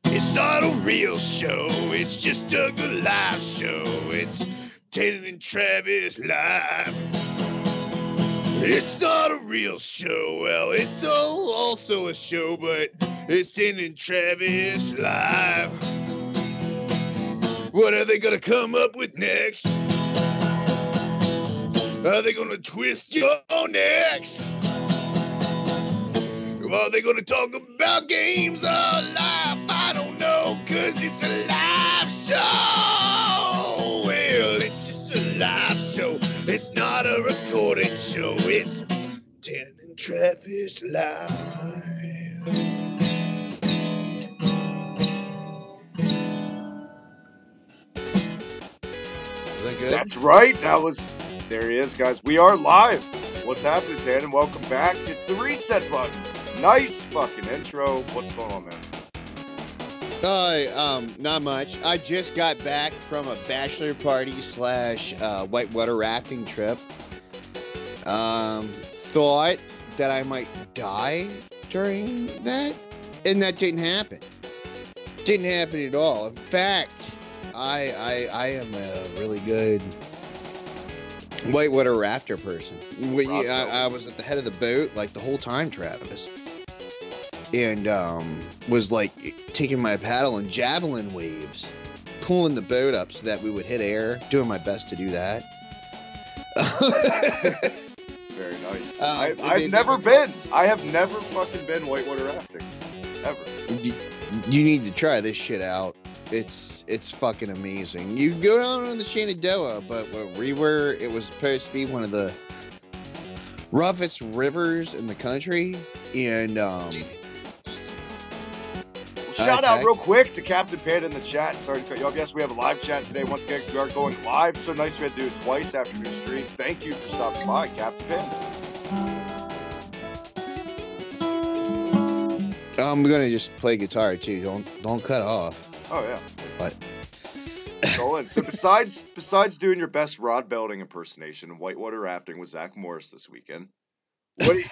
It's not a real show, it's just a good live show. It's Taylor and Travis live. It's not a real show, well, it's also a show, but it's Taylor and Travis live. What are they gonna come up with next? Are they gonna twist your necks? Are they gonna talk about games or life? I don't know, cause it's a live show. Well, it's just a live show. It's not a recorded show. It's Taylor and Travis live. Is that good? That's right. There he is, guys. We are live. What's happening, Tan? Welcome back. It's the reset button. Nice fucking intro. What's going on, man? Not much. I just got back from a bachelor party / whitewater rafting trip. Thought that I might die during that, and that didn't happen. Didn't happen at all. In fact, I am a really good whitewater rafter person. I was at the head of the boat like the whole time, Travis. And was like taking my paddle and javelin waves, pulling the boat up so that we would hit air, doing my best to do that. Very nice. I've never been. I have never fucking been whitewater rafting. Ever. You need to try this shit out. It's fucking amazing. You go down on the Shenandoah, but where we were, it was supposed to be one of the roughest rivers in the country. And shout out real quick to Captain Panda in the chat. Sorry to cut you off. Yes, we have a live chat today. Once again, we are going live. So nice we had to do it twice after new stream. Thank you for stopping by, Captain Panda. I'm gonna just play guitar too. Don't cut off. Oh yeah. What? So besides doing your best Rod Belding impersonation and whitewater rafting with Zach Morris this weekend,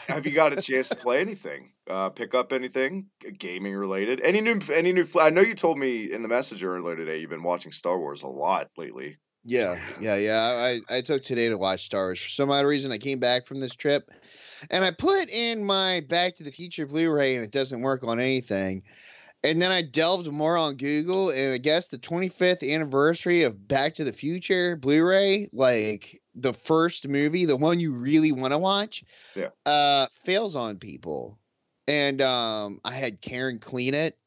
have you got a chance to play anything? Pick up anything gaming related? Any new? I know you told me in the message earlier today you've been watching Star Wars a lot lately. Yeah. I took today to watch Star Wars. For some odd reason, I came back from this trip, and I put in my Back to the Future Blu-ray, and it doesn't work on anything. And then I delved more on Google, and I guess the 25th anniversary of Back to the Future Blu-ray, like the first movie, the one you really want to watch, fails on people. And I had Karen clean it.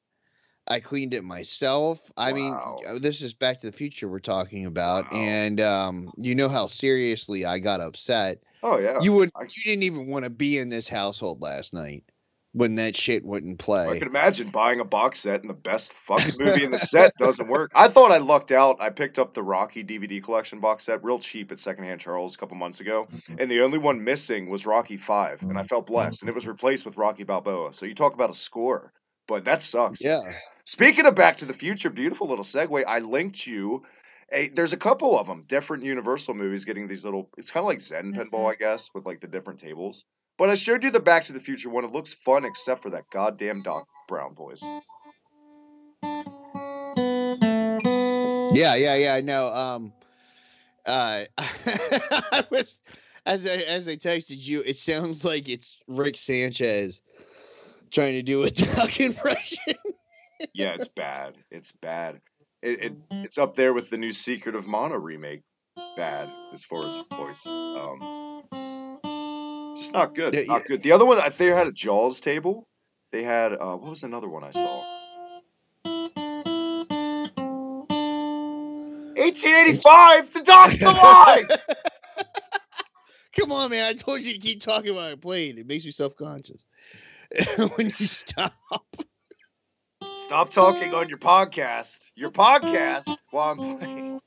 I cleaned it myself. I mean, this is Back to the Future we're talking about, and you know how seriously I got upset. Oh yeah, you didn't even want to be in this household last night when that shit wouldn't play. I can imagine buying a box set and the best fucking movie in the set doesn't work. I thought I lucked out. I picked up the Rocky DVD collection box set real cheap at Secondhand Charles a couple months ago, and the only one missing was Rocky 5, and I felt blessed, and it was replaced with Rocky Balboa. So you talk about a score, but that sucks. Yeah. Speaking of Back to the Future, beautiful little segue. I linked you. There's a couple of them, different Universal movies getting these little, it's kind of like Zen pinball, I guess, with like the different tables. But I showed you the Back to the Future one. It looks fun except for that goddamn Doc Brown voice. Yeah. No. I was as I texted you. It sounds like it's Rick Sanchez trying to do a Doc impression. Yeah, it's bad. It's bad. It's up there with the new Secret of Mana remake. Bad as far as voice. Just not good. Not good. The other one, they had a Jaws table. They had what was another one I saw? 1885. The Doc's alive. Come on, man! I told you to keep talking while I played. It makes me self-conscious when you stop. Stop talking on your podcast. Your podcast while I'm playing.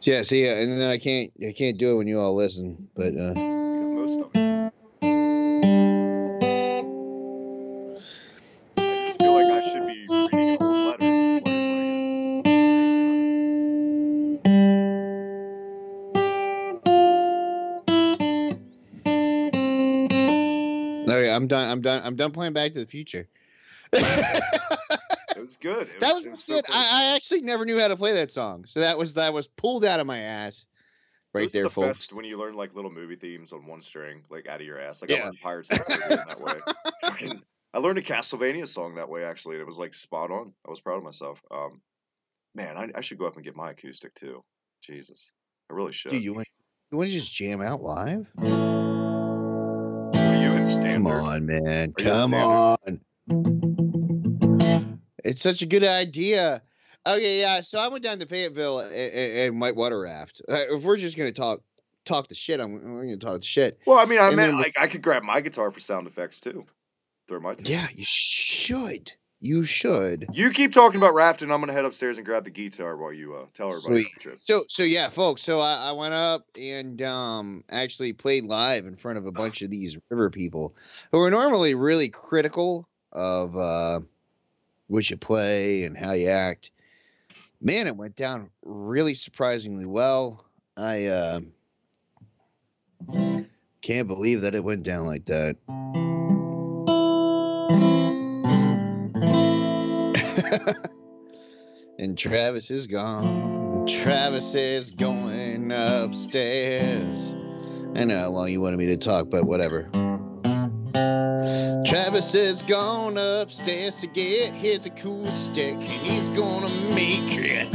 Yeah, see, and then I can't do it when you all listen, but most of it. I just feel like I should be reading a whole letter. I'm done. I'm done playing Back to the Future. It was good. That was it was good. so close. I actually never knew how to play that song, so that was pulled out of my ass. Right Those are there, the folks. best when you learn like little movie themes on one string, like out of your ass. Like I Yeah. learned Pirates of the Caribbean that way. Fucking, I learned a Castlevania song that way actually, and it was like spot on. I was proud of myself. Man, I should go up and get my acoustic too. Jesus, I really should. Dude, you want to just jam out live? Are you in standard? Come on, man. Are you in Come standard? on. It's such a good idea. Okay, yeah. So I went down to Fayetteville and Whitewater Raft. If we're just gonna talk the shit, we're gonna talk the shit. Well, I mean, I And meant then like I could grab my guitar for sound effects too. Throw my two. Yeah, you should. You should. You keep talking about rafting. I'm gonna head upstairs and grab the guitar while you tell everybody Sweet. about the trip. So yeah, folks. So I went up and actually played live in front of a bunch of these river people who are normally really critical of what you play and how you act. Man, it went down really surprisingly well. I can't believe that it went down like that. And Travis is gone. Travis is going upstairs. I know how long you wanted me to talk, but whatever. Travis is gone upstairs to get his acoustic, and he's gonna make it.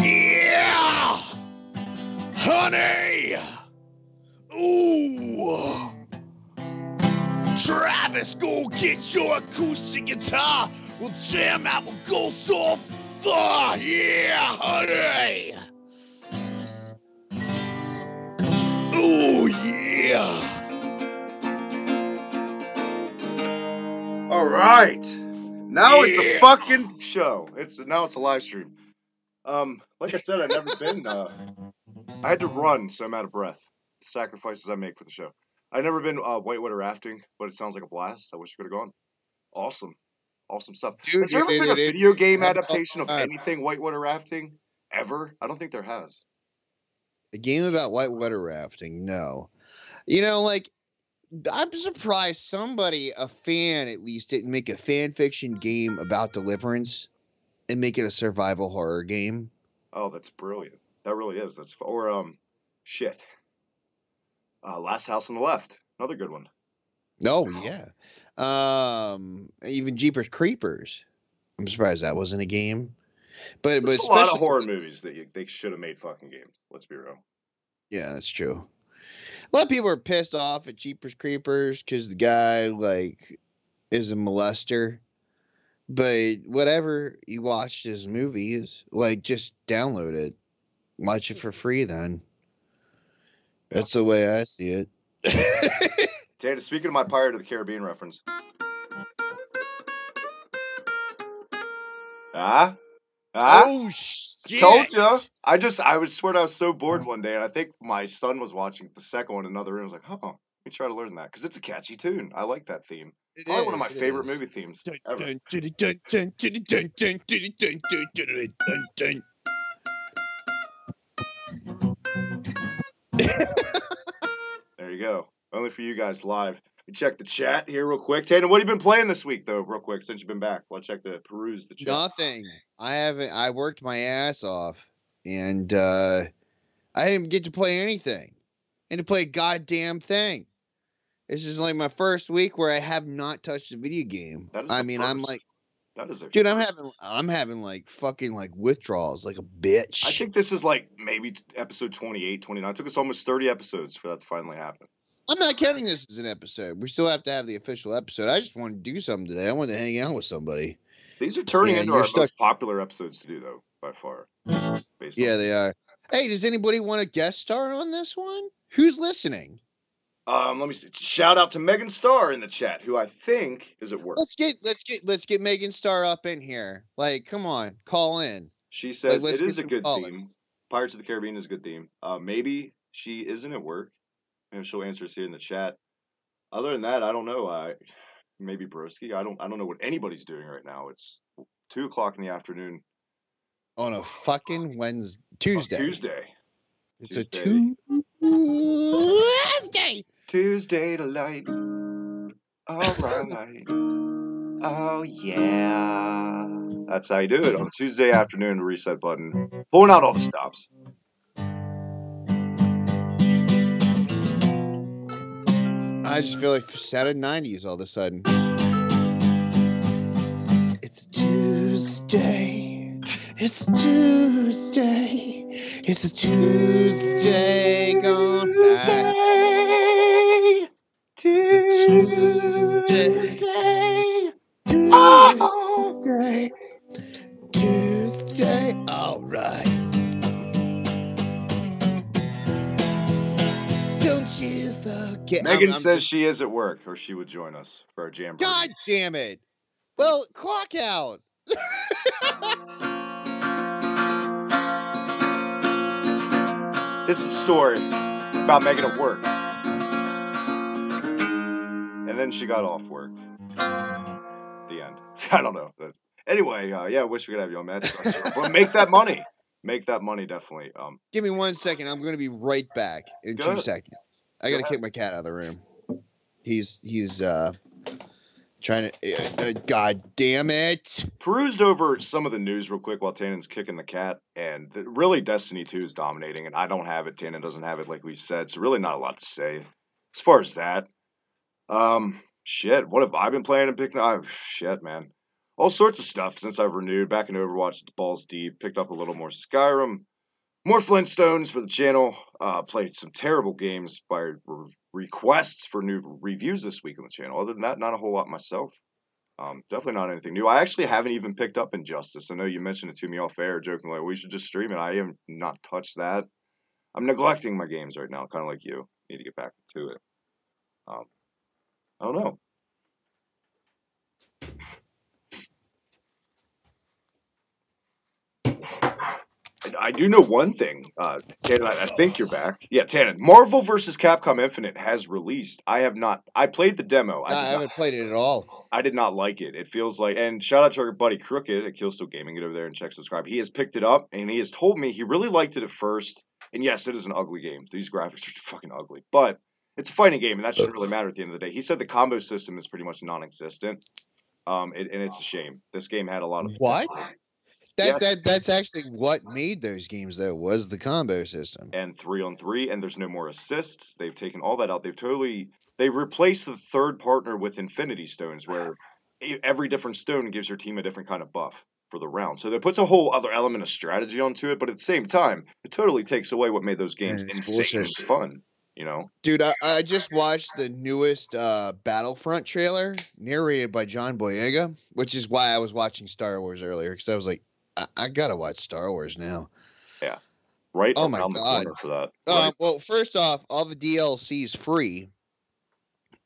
Yeah! Honey! Ooh! Travis, go get your acoustic guitar. We'll jam out, we'll go so far. Yeah, honey! Ooh, yeah! All right, now it's a fucking show. Now it's a live stream. Like I said, I've never been. I had to run, so I'm out of breath. The sacrifices I make for the show. I've never been whitewater rafting, but it sounds like a blast. I wish I could have gone. Awesome stuff. Dude, Has there ever been a video game adaptation of anything whitewater rafting ever? I don't think there has. A game about whitewater rafting? No. You know, like, I'm surprised somebody, a fan at least, didn't make a fan fiction game about Deliverance and make it a survival horror game. Oh, that's brilliant. That really is. Shit. Last House on the Left. Another good one. Oh, yeah. Even Jeepers Creepers. I'm surprised that wasn't a game. But There's a lot of horror movies that they should have made fucking games. Let's be real. Yeah, that's true. A lot of people are pissed off at Jeepers Creepers because the guy, like, is a molester. But whatever you watched his movies, like, just download it. Watch it for free then. Yeah. That's the way I see it. Tana, speaking of my Pirate of the Caribbean reference. Oh, shit. Told you. I swear I was so bored one day, and I think my son was watching the second one in another room. I was like, let me try to learn that, because it's a catchy tune. I like that theme. Probably one of my favorite movie themes ever. There you go. Only for you guys live. We check the chat here real quick. Tana, what have you been playing this week, though, real quick, since you've been back? Well, peruse the chat. Nothing. I worked my ass off, and I didn't get to play anything. I didn't play a goddamn thing. This is like my first week where I have not touched a video game. I'm like, that is dude, I'm having like fucking like withdrawals like a bitch. I think this is like maybe episode 28, 29. It took us almost 30 episodes for that to finally happen. I'm not counting this as an episode. We still have to have the official episode. I just want to do something today. I want to hang out with somebody. These are turning into our most popular episodes to do, though, by far. They are. Hey, does anybody want a guest star on this one? Who's listening? Let me see. Shout out to Megan Starr in the chat, who I think is at work. Let's get Megan Starr up in here. Like, come on, call in. She says it is a good theme. Pirates of the Caribbean is a good theme. Maybe she isn't at work, and she'll answer us here in the chat. Other than that, I don't know. Maybe Broski. I don't know what anybody's doing right now. It's 2:00 in the afternoon on a fucking Tuesday. It's Tuesday. A Tuesday. Tuesday delight. All right. Oh, yeah. That's how you do it on Tuesday afternoon, the reset button. Pulling out all the stops. I just feel like Saturday 90s all of a sudden. It's Tuesday. It's Tuesday. It's a Tuesday gone by. Tuesday. Tuesday. Tuesday. All right. Don't you forget. Megan says she is at work, or she would join us for our jam. God damn it. Well, clock out. This is a story about Megan at work. And then she got off work. The end. I don't know. But anyway, yeah, I wish we could have you on Matt. But make that money. Make that money, definitely. Give me 1 second. I'm going to be right back in 2 seconds. I got to kick my cat out of the room. He's trying to. God damn it! Perused over some of the news real quick while Tannen's kicking the cat, and really Destiny 2 is dominating, and I don't have it. Tannen doesn't have it, like we said, so really not a lot to say as far as that. Shit, what have I been playing and picking up? Shit, man. All sorts of stuff since I've renewed. Back in Overwatch, balls deep. Picked up a little more Skyrim. More Flintstones for the channel. Played some terrible games by requests for new reviews this week on the channel. Other than that, not a whole lot myself. Definitely not anything new. I actually haven't even picked up Injustice. I know you mentioned it to me off air, jokingly. We should just stream it. I have not touched that. I'm neglecting my games right now, kind of like you. Need to get back to it. I don't know. I do know one thing. Tannen, I think you're back. Yeah, Tannen. Marvel vs. Capcom Infinite has released. I have not. I played the demo. I haven't played it at all. I did not like it. It feels like, and shout out to our buddy Crooked at Killstone Gaming. Get over there and check subscribe. He has picked it up, and he has told me he really liked it at first. And yes, it is an ugly game. These graphics are fucking ugly. But it's a fighting game, and that shouldn't really matter at the end of the day. He said the combo system is pretty much non-existent. And it's a shame. This game had a lot of potential. What? That's actually what made those games, though, was the combo system. And 3-on-3, and there's no more assists. They've taken all that out. They replaced the third partner with Infinity Stones, where every different stone gives your team a different kind of buff for the round. So that puts a whole other element of strategy onto it, but at the same time, it totally takes away what made those games insane and fun. You know, dude, I just watched the newest Battlefront trailer narrated by John Boyega, which is why I was watching Star Wars earlier, because I was like, I gotta watch Star Wars now. Yeah, right. Oh my God. The corner for that. Right. Well, first off, all the DLC's free.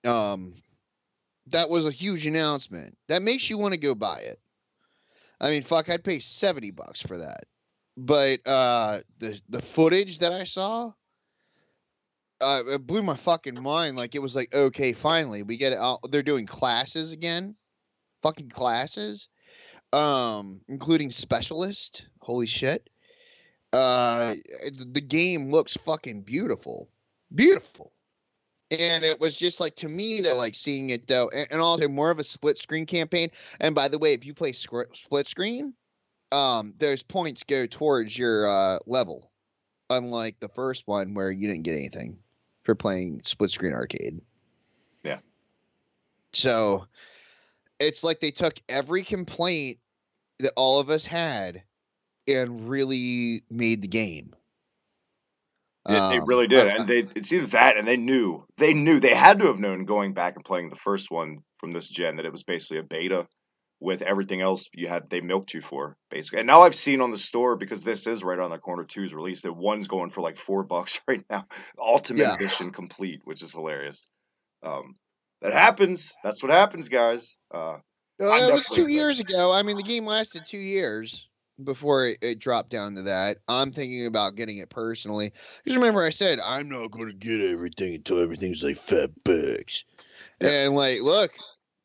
That was a huge announcement. That makes you want to go buy it. I mean, fuck, I'd pay $70 for that. But the footage that I saw, it blew my fucking mind. Like, it was like, okay, finally, we get it out. They're doing classes again. Fucking classes. Including specialist. Holy shit. The game looks fucking beautiful. Beautiful. And it was just like, to me, they're like seeing it though. And also more of a split screen campaign. And by the way, if you play split screen, those points go towards your level. Unlike the first one where you didn't get anything for playing split screen arcade. Yeah. So it's like they took every complaint that all of us had and really made the game. They really did. And it's either that, and they knew they had to have known going back and playing the first one from this gen that it was basically a beta with everything else they milked you for, basically. And now I've seen on the store, because this is right on the corner, 2's release, that one's going for like $4 right now. Ultimate Edition complete, which is hilarious. That happens. That's what happens, guys. It was 2 years ago. I mean, the game lasted 2 years before it dropped down to that. I'm thinking about getting it personally. Because remember, I said, I'm not going to get everything until everything's like $5. Yeah. And like, look,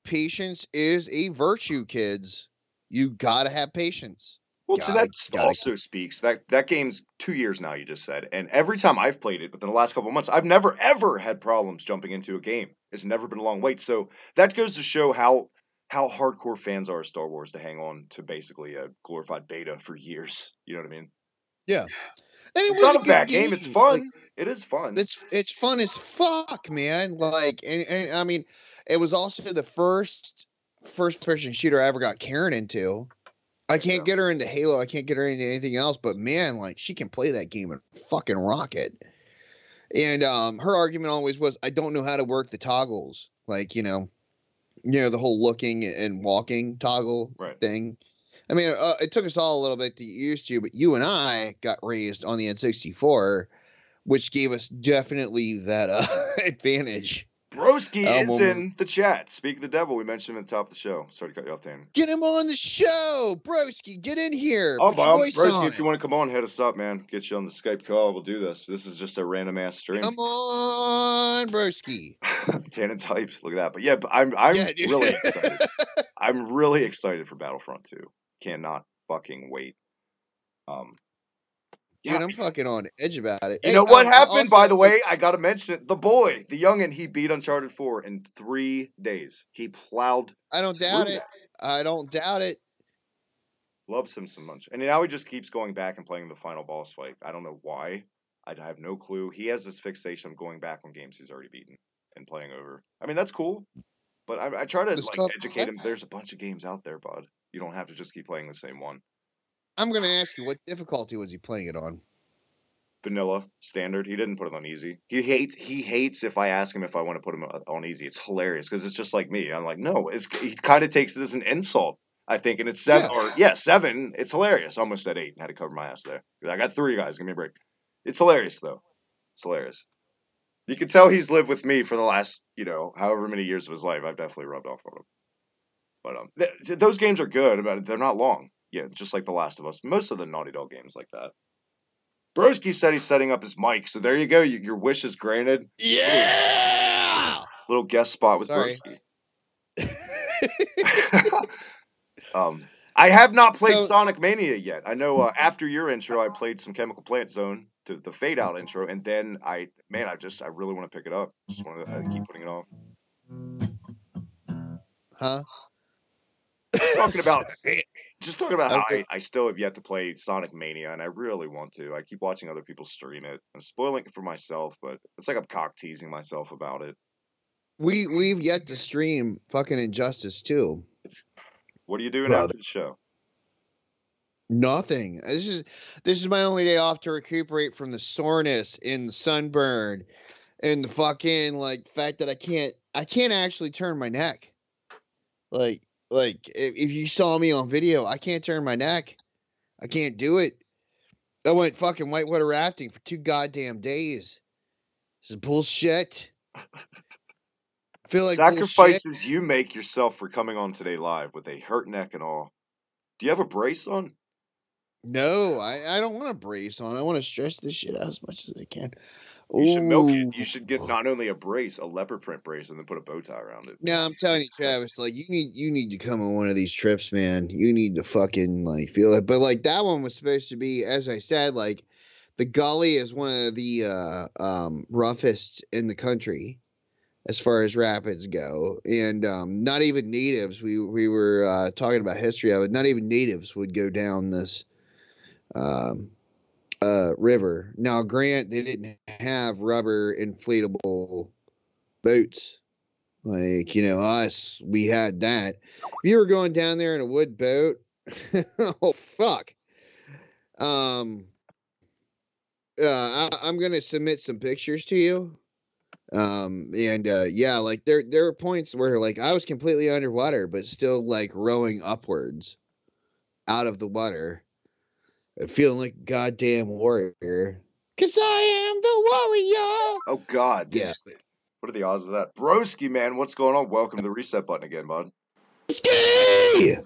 patience is a virtue, kids. You got to have patience. Well, so that also speaks that game's 2 years now. You just said, and every time I've played it within the last couple of months, I've never ever had problems jumping into a game. It's never been a long wait. So that goes to show how hardcore fans are of Star Wars to hang on to basically a glorified beta for years. You know what I mean? Yeah, and it's not a bad game. It's fun. Like, it is fun. It's fun as fuck, man. Like, and I mean, it was also the first person shooter I ever got Karen into. I can't get her into Halo. I can't get her into anything else. But man, like, she can play that game and fucking rock it. And her argument always was, I don't know how to work the toggles. Like, you know, the whole looking and walking toggle thing. I mean, it took us all a little bit to get used to, but you and I got raised on the N64, which gave us definitely that advantage. Broski is in the chat. Speak of the devil. We mentioned him at the top of the show. Sorry to cut you off, Dan. Get him on the show, Broski. Get in here. Oh, Broski, if you want to come on, hit us up, man. Get you on the Skype call. We'll do this. This is just a random ass stream. Come on, Broski. Tannen's hypes. Look at that. But yeah, I'm really excited. I'm really excited for Battlefront 2. Cannot fucking wait. Dude, I'm fucking on edge about it. You know what happened, by the way? I gotta mention it. The boy, the youngin', he beat Uncharted 4 in 3 days. He plowed. I don't doubt it. I don't doubt it. Loves him so much. And now he just keeps going back and playing the final boss fight. I don't know why. I have no clue. He has this fixation of going back on games he's already beaten and playing over. I mean, that's cool. But I try to educate him. There's a bunch of games out there, bud. You don't have to just keep playing the same one. I'm going to ask you, what difficulty was he playing it on? Vanilla, standard. He didn't put it on easy. He hates if I ask him if I want to put him on easy. It's hilarious because it's just like me. I'm like, no. He kind of takes it as an insult, I think. And it's 7. Yeah. 7. It's hilarious. Almost said 8 and had to cover my ass there. I got 3 guys. Give me a break. It's hilarious, though. It's hilarious. You can tell he's lived with me for the last, however many years of his life. I've definitely rubbed off on him. But those games are good. They're not long. Yeah, just like The Last of Us. Most of the Naughty Dog games like that. Broski said he's setting up his mic, so there you go. Your wish is granted. Yeah! Little guest spot with Broski. I have not played Sonic Mania yet. I know after your intro, I played some Chemical Plant Zone to the Fade Out intro, and then I really want to pick it up. Just want to keep putting it off. Huh? Talking about how I still have yet to play Sonic Mania, and I really want to. I keep watching other people stream it. I'm spoiling it for myself, but it's like I'm cock teasing myself about it. We've yet to stream fucking Injustice 2. What are you doing after the show? Nothing. This is my only day off to recuperate from the soreness and the sunburn and the fucking fact that I can't actually turn my neck. Like if you saw me on video, I can't turn my neck. I can't do it. I went fucking whitewater rafting for 2 goddamn days. This is bullshit. I feel like sacrifices bullshit. You make yourself for coming on today live with a hurt neck and all. Do you have a brace on? No, I don't want a brace on. I want to stretch this shit out as much as I can. You should milk it. You should get not only a brace, a leopard print brace, and then put a bow tie around it. No, I'm telling you, Travis, you need to come on one of these trips, man. You need to fucking feel it. But that one was supposed to be, as I said, the gully is one of the roughest in the country as far as rapids go, and not even natives. We were talking about history of it. Not even natives would go down this river. Now, grant, they didn't have rubber inflatable boats us. We had that. If you were going down there in a wood boat, oh fuck. I'm gonna submit some pictures to you. There are points where I was completely underwater, but still rowing upwards out of the water. Feeling like a goddamn warrior. 'Cause I am the warrior. Oh, God. Yeah. What are the odds of that? Broski, man, what's going on? Welcome to the reset button again, bud. Ski!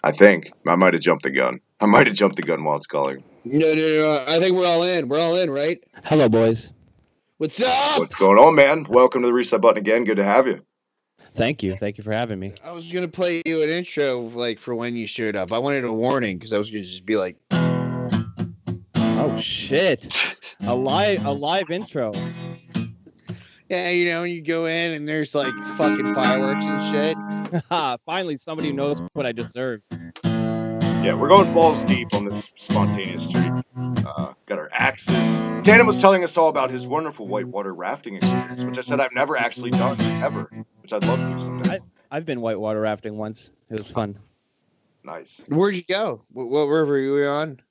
I think. I might have jumped the gun. While it's calling. No. I think we're all in. We're all in, right? Hello, boys. What's up? What's going on, man? Welcome to the reset button again. Good to have you. Thank you for having me. I was gonna play you an intro like for when you showed up. I wanted a warning because I was gonna just be like, Oh shit! A live intro. yeah, when you go in and there's like fucking fireworks and shit. Finally, somebody knows what I deserve. Yeah, we're going balls deep on this spontaneous streak. Got our axes. Tandem was telling us all about his wonderful whitewater rafting experience, which I said I've never actually done, ever, which I'd love to someday. I've been whitewater rafting once. It was fun. Nice. Where'd you go? What river you were on?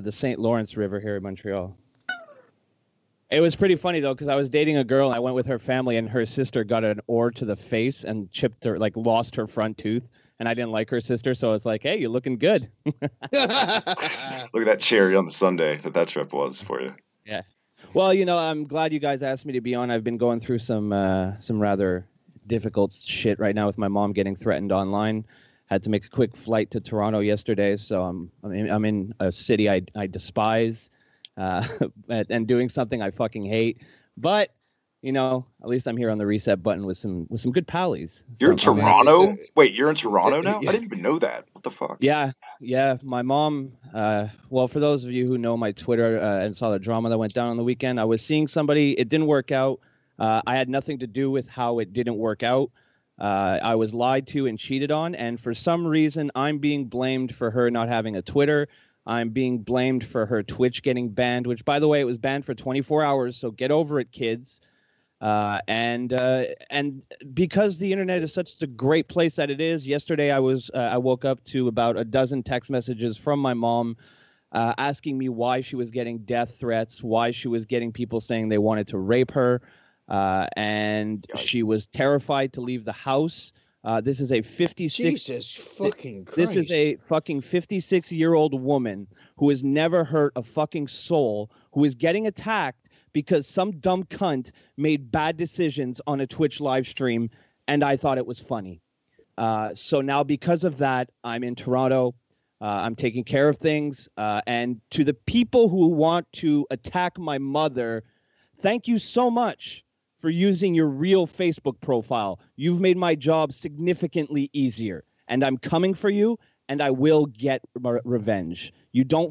The St. Lawrence River here in Montreal. It was pretty funny though, because I was dating a girl and I went with her family, and her sister got an oar to the face and chipped her, like lost her front tooth. And I didn't like her sister, so I was like, "Hey, you're looking good." Look at that cherry on the Sunday that trip was for you. Yeah. Well, I'm glad you guys asked me to be on. I've been going through some rather difficult shit right now with my mom getting threatened online. Had to make a quick flight to Toronto yesterday, so I'm in a city I despise, and doing something I fucking hate. But at least I'm here on the reset button with some good pallies. You're in Toronto? Wait, you're in Toronto now? I didn't even know that. What the fuck? Yeah. My mom. Well, for those of you who know my Twitter and saw the drama that went down on the weekend, I was seeing somebody. It didn't work out. I had nothing to do with how it didn't work out. I was lied to and cheated on, and for some reason, I'm being blamed for her not having a Twitter. I'm being blamed for her Twitch getting banned, which, by the way, it was banned for 24 hours. So get over it, kids. And because the internet is such a great place that it is, yesterday I woke up to about a dozen text messages from my mom asking me why she was getting death threats, why she was getting people saying they wanted to rape her, and Yikes. she was terrified to leave the house. This is a 56. Jesus fucking Christ. This is a fucking 56-year-old woman who has never hurt a fucking soul, who is getting attacked because some dumb cunt made bad decisions on a Twitch live stream, and I thought it was funny. So now because of that, I'm in Toronto. I'm taking care of things. And to the people who want to attack my mother, thank you so much for using your real Facebook profile. You've made my job significantly easier, and I'm coming for you, and I will get revenge. You can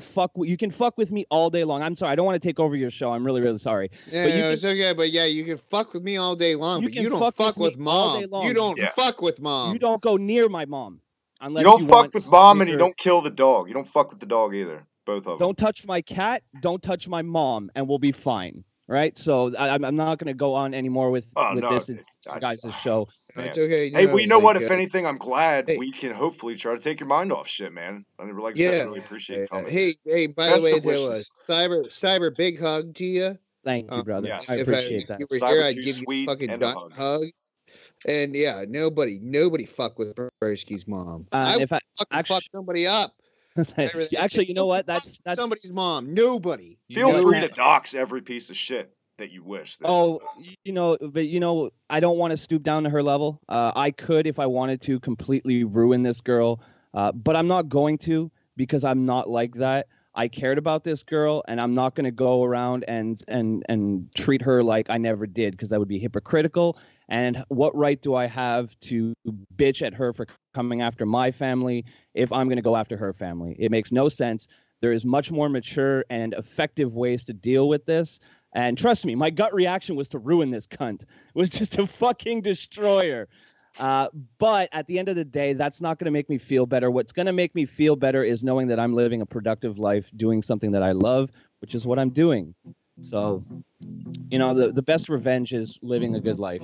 fuck with me all day long. I'm sorry, I don't want to take over your show. I'm really, really sorry. Yeah, it's okay, but yeah, you can fuck with me all day long, but you don't fuck with mom. You don't fuck with mom. You don't go near my mom. Unless you don't fuck with mom, and you don't kill the dog. You don't fuck with the dog either. Both of them. Don't touch my cat. Don't touch my mom, and we'll be fine. Right? So I'm not going to go on anymore with this. It's guys' show. It's okay. Hey, well, you know what? If anything, I'm glad we can hopefully try to take your mind off shit, man. I mean, I really appreciate it coming. Hey, by the way, there was cyber big hug to you. Thank you, brother. Yes. I appreciate that. If you were here, I'd give you a fucking hug. And yeah, nobody fuck with Broski's mom. I fuck somebody up. Actually, you know what? That's somebody's mom. Nobody. Feel free to dox every piece of shit that you wish. But I don't want to stoop down to her level. I could, if I wanted to, completely ruin this girl, but I'm not going to, because I'm not like that. I cared about this girl, and I'm not going to go around and treat her like I never did, because that would be hypocritical. And what right do I have to bitch at her for coming after my family if I'm going to go after her family? It makes no sense. There is much more mature and effective ways to deal with this. And trust me, my gut reaction was to ruin this cunt. It was just to fucking destroy her. But at the end of the day, that's not going to make me feel better. What's going to make me feel better is knowing that I'm living a productive life, doing something that I love, which is what I'm doing. So, the best revenge is living a good life.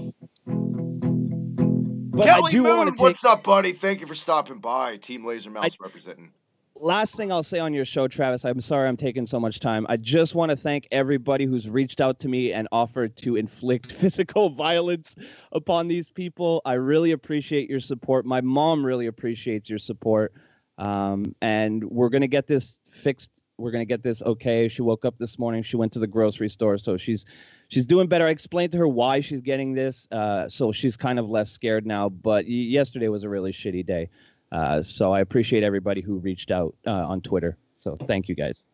But Kelly Moon, what's up, buddy? Thank you for stopping by. Team Laser Mouse representing. Last thing I'll say on your show, Travis, I'm sorry I'm taking so much time. I just want to thank everybody who's reached out to me and offered to inflict physical violence upon these people. I really appreciate your support. My mom really appreciates your support. And we're going to get this fixed. We're going to get this okay. She woke up this morning. She went to the grocery store, so she's doing better. I explained to her why she's getting this, so she's kind of less scared now. But yesterday was a really shitty day. So I appreciate everybody who reached out on Twitter. So thank you guys.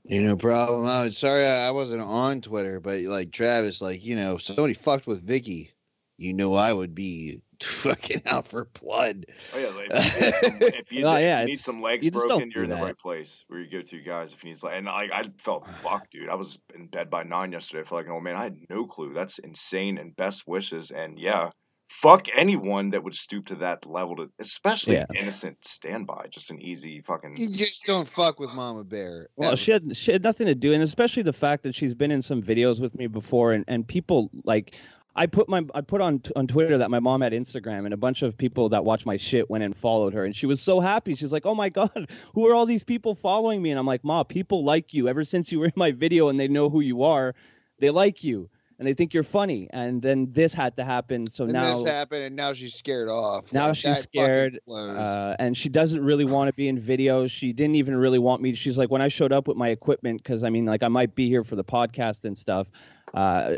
No problem. I'm sorry I wasn't on Twitter, but like Travis, somebody fucked with Vicky. you know I would be fucking out for blood. Oh yeah, like, if you need some legs you just don't broken, you're in do the that. right place where you go to, guys. If you need, and I felt fucked, dude. I was in bed by 9 yesterday. I felt like, oh man, I had no clue. That's insane. And best wishes. And yeah, fuck anyone that would stoop to that level to, especially an innocent standby, just an easy fucking. You just don't fuck with Mama Bear. Well, she had nothing to do, and especially the fact that she's been in some videos with me before, and people like. I put on Twitter that my mom had Instagram, and a bunch of people that watch my shit went and followed her, and she was so happy. She's like, "Oh my god, who are all these people following me?" And I'm like, "Ma, people like you. Ever since you were in my video, and they know who you are, they like you, and they think you're funny." And then this had to happen, so and now this happened, and now she's scared off. Now she's scared, and she doesn't really want to be in videos. She didn't even really want me. She's like, when I showed up with my equipment, because I mean, like, I might be here for the podcast and stuff.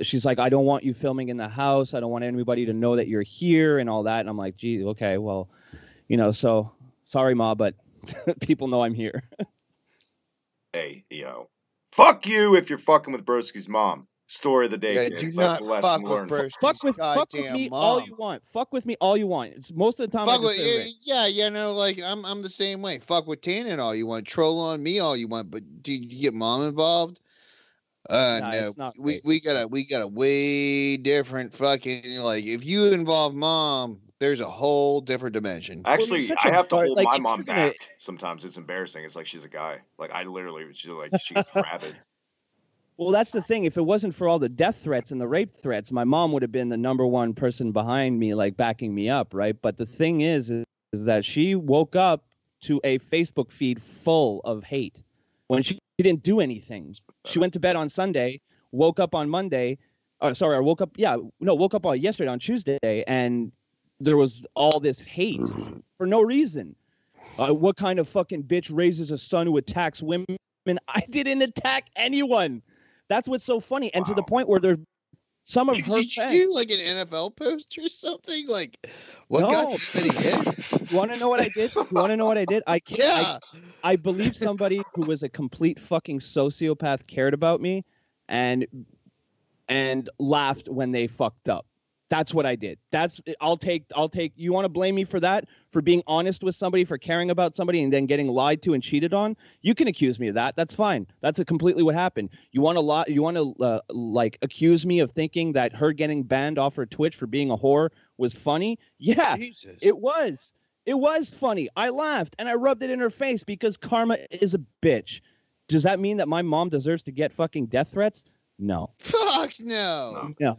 She's like, I don't want you filming in the house. I don't want anybody to know that you're here and all that. And I'm like, gee, okay, well, so sorry, Ma, but people know I'm here. Hey, fuck you if you're fucking with Broski's mom. Story of the day, yeah, kids. Do That's not the lesson fuck learned. With fuck with me mom. all you want. Fuck with me all you want. It's most of the time. Fuck with like I'm the same way. Fuck with Tannen all you want. Troll on me all you want. But do you get mom involved? No. We got a way different fucking, like, if you involve mom, there's a whole different dimension. Actually, I have to hold my mom back. Sometimes it's embarrassing. It's like she's a guy. Like she gets rabid. Well, that's the thing. If it wasn't for all the death threats and the rape threats, my mom would have been the number one person behind me, like backing me up, right? But the thing is that she woke up to a Facebook feed full of hate when she didn't do anything. She went to bed on Sunday, woke up on Monday. Woke up yesterday on Tuesday, and there was all this hate for no reason. What kind of fucking bitch raises a son who attacks women? I didn't attack anyone. That's what's so funny. And to the point where some of her friends. Did you do like an NFL post or something? Like, what got so many hits? You want to know what I did? I believe somebody who was a complete fucking sociopath cared about me and laughed when they fucked up. That's what I did. I'll take, you want to blame me for that? For being honest with somebody, for caring about somebody and then getting lied to and cheated on? You can accuse me of that. That's fine. That's completely what happened. You want to accuse me of thinking that her getting banned off her Twitch for being a whore was funny? Yeah, Jesus. It was. It was funny. I laughed and I rubbed it in her face because karma is a bitch. Does that mean that my mom deserves to get fucking death threats? No. Fuck no. No.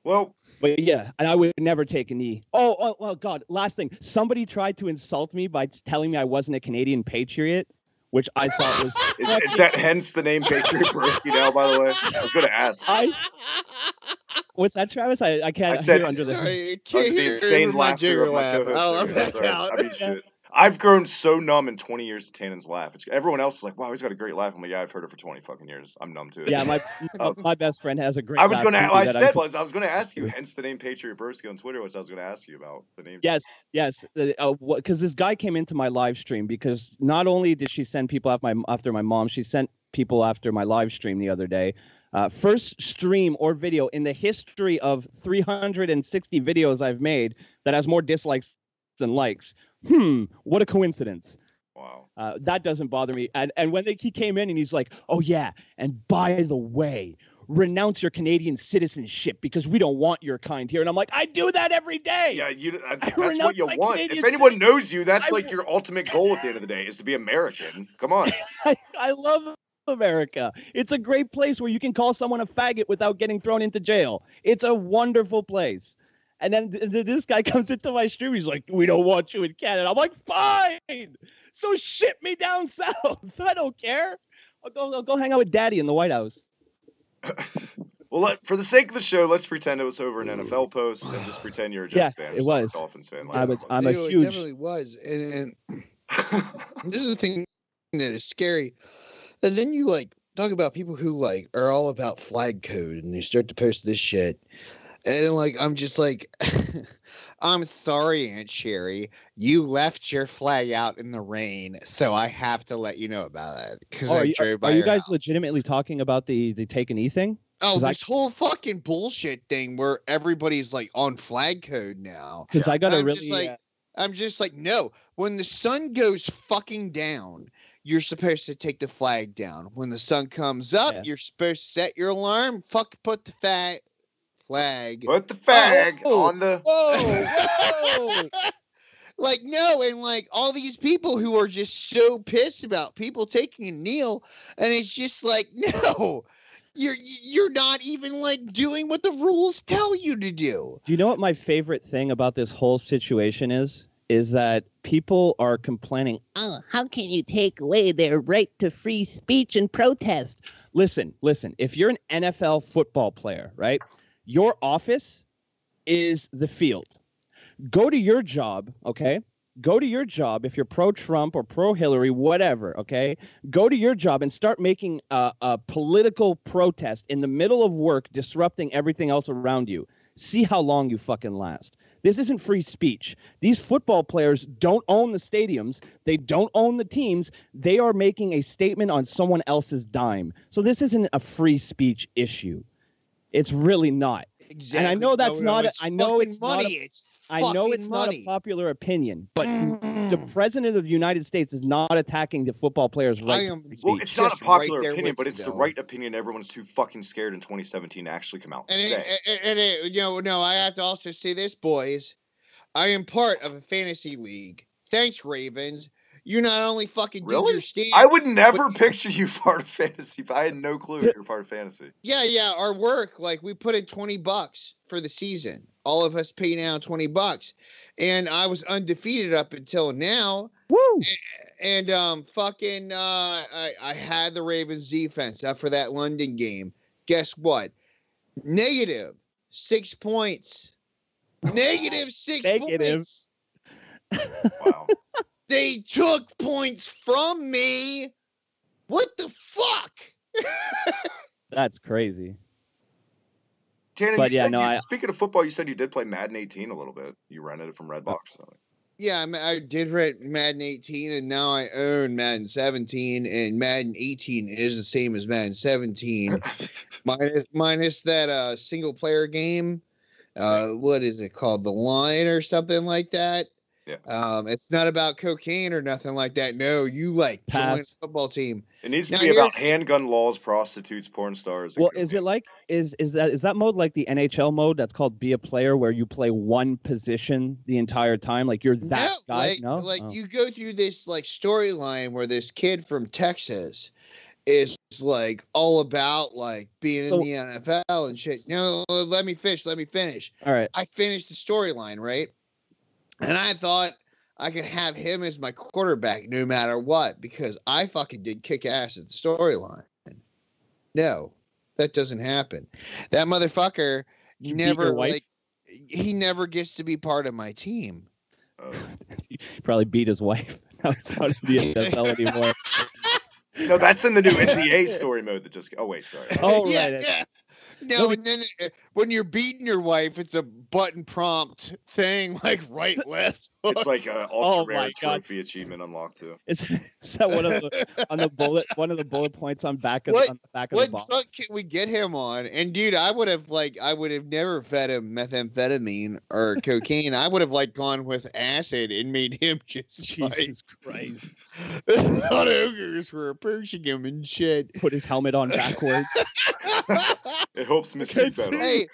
Well, but yeah, and I would never take a knee. Oh, God. Last thing. Somebody tried to insult me by telling me I wasn't a Canadian patriot, which I thought was... Is that hence the name Patriot Persky now, by the way? I was going to ask. What's that, Travis? I can't hear under the... the insane laughter of my co-host. I'm used to it. I've grown so numb in 20 years to Tannen's laugh. Everyone else is like, wow, he's got a great laugh. I'm like, yeah, I've heard it for 20 fucking years. I'm numb to it. Yeah, my best friend has a great laugh. I was going to ask you, hence the name Patriot Bursky on Twitter, which I was going to ask you about the name. Yes. Because this guy came into my live stream because not only did she send people after my mom, she sent people after my live stream the other day. First stream or video in the history of 360 videos I've made that has more dislikes than likes. What a coincidence. Wow. That doesn't bother me. And when he came in and he's like, oh, yeah, and by the way, renounce your Canadian citizenship because we don't want your kind here. And I'm like, I do that every day. Yeah, that's what you want. Canadian if anyone knows you, that's like your ultimate goal at the end of the day is to be American. Come on. I love America. It's a great place where you can call someone a faggot without getting thrown into jail. It's a wonderful place. And then this guy comes into my stream. He's like, we don't want you in Canada. I'm like, fine. So ship me down south. I don't care. I'll go hang out with Daddy in the White House. Well, for the sake of the show, let's pretend it was over an NFL post and just pretend you're a Jets fan. It was. A Dolphins fan. I'm a huge... It definitely was. And this is the thing that is scary. And then you, talk about people who, are all about flag code and they start to post this shit. And I'm just like, I'm sorry, Aunt Sherry, you left your flag out in the rain, so I have to let you know about it. Because are you guys legitimately talking about the take a knee thing? Oh, this whole fucking bullshit thing where everybody's like on flag code now. Because I got to really. I'm just like, no. When the sun goes fucking down, you're supposed to take the flag down. When the sun comes up, you're supposed to set your alarm. Put the flag. Put the flag on the. Whoa! Like, no, and like all these people who are just so pissed about people taking a kneel, and it's just like, no. You're not even like doing what the rules tell you to do. Do you know what my favorite thing about this whole situation is? Is that people are complaining, oh, how can you take away their right to free speech and protest? Listen, if you're an NFL football player, right? Your office is the field. Go to your job, okay? Go to your job if you're pro-Trump or pro-Hillary, whatever, okay? Go to your job and start making a political protest in the middle of work, disrupting everything else around you. See how long you fucking last. This isn't free speech. These football players don't own the stadiums. They don't own the teams. They are making a statement on someone else's dime. So this isn't a free speech issue. It's really not. Exactly. And I know that's not. I know it's not a popular opinion, but the president of the United States is not attacking the football players' right to free speech. Well, it's not a popular opinion, but it's the right opinion. Everyone's too fucking scared in 2017 to actually come out and say. No, I have to also say this, boys. I am part of a fantasy league. Thanks, Ravens. You not only fucking did your stand. I would never picture you part of fantasy. I had no clue you were part of fantasy. Yeah. Our work, like we put in $20 for the season. All of us pay now $20, and I was undefeated up until now. Woo! And I had the Ravens defense up for that London game. Guess what? -6 points. -6 points. Wow. They took points from me. What the fuck? That's crazy. Tanner, speaking of football, you said you did play Madden 18 a little bit. You rented it from Redbox. Yeah, I did rent Madden 18, and now I own Madden 17, and Madden 18 is the same as Madden 17, minus that single-player game. What is it called? The Line or something like that? Yeah. It's not about cocaine or nothing like that. No, you join a football team. It needs to be about handgun laws, prostitutes, porn stars. Well, is it like is that mode like the NHL mode that's called Be a Player, where you play one position the entire time? Like you're that guy? You go through this storyline where this kid from Texas is all about being in the NFL and shit. No, let me finish. All right. I finished the storyline, right? And I thought I could have him as my quarterback no matter what, because I fucking did kick ass at the storyline. No, that doesn't happen. That motherfucker he never gets to be part of my team. He probably beat his wife. Now it's not the NFL anymore. No, that's in the new NBA story mode that just. Oh wait, sorry. Oh right. Yeah. No, and then when you're beating your wife, it's a button prompt thing, like right, left. It's like an ultra rare trophy achievement unlocked too. Is that one of the bullet points on the back of the box? What drug can we get him on? And dude, I would have never fed him methamphetamine or cocaine. I would have gone with acid and made him just Jesus Christ. Thought ogres were approaching him and shit. Put his helmet on backwards. It helps me see better. Hey,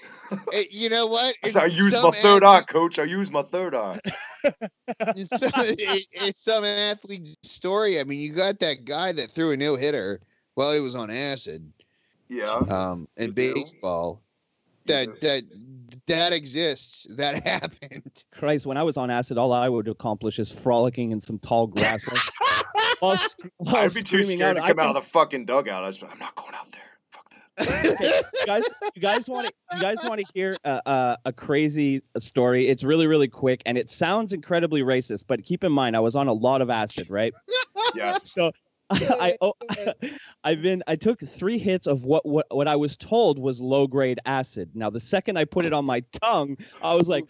you know what? I use my third eye, coach. I use my third eye. It's some athlete's story. I mean, you got that guy that threw a no-hitter while he was on acid. Yeah. In baseball. That exists. That happened. Christ, when I was on acid, all I would accomplish is frolicking in some tall grass. I'd be too scared to come out of the fucking dugout. I'm not going out there. Okay, you guys want to hear a crazy story? It's really, really quick, and it sounds incredibly racist, but keep in mind I was on a lot of acid, right? Yes. So I took 3 hits of what I was told was low grade acid. Now the second I put it on my tongue, I was like,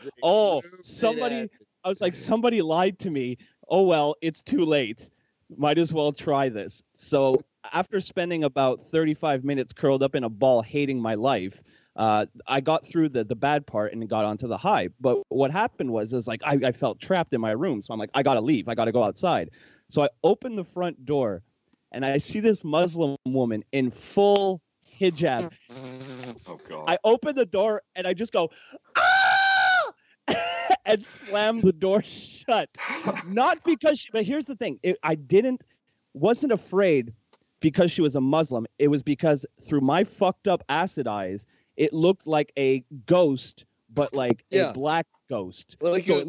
somebody lied to me. Oh well, it's too late. Might as well try this. So after spending about 35 minutes curled up in a ball hating my life, I got through the bad part and got onto the high. But what happened was like I felt trapped in my room. So I'm like, I got to leave. I got to go outside. So I opened the front door and I see this Muslim woman in full hijab. Oh, God. I open the door and I just go, ah! and slam the door shut. Not because but here's the thing. Wasn't afraid because she was a Muslim. It was because through my fucked up acid eyes, it looked like a ghost, but like a black ghost. Like so it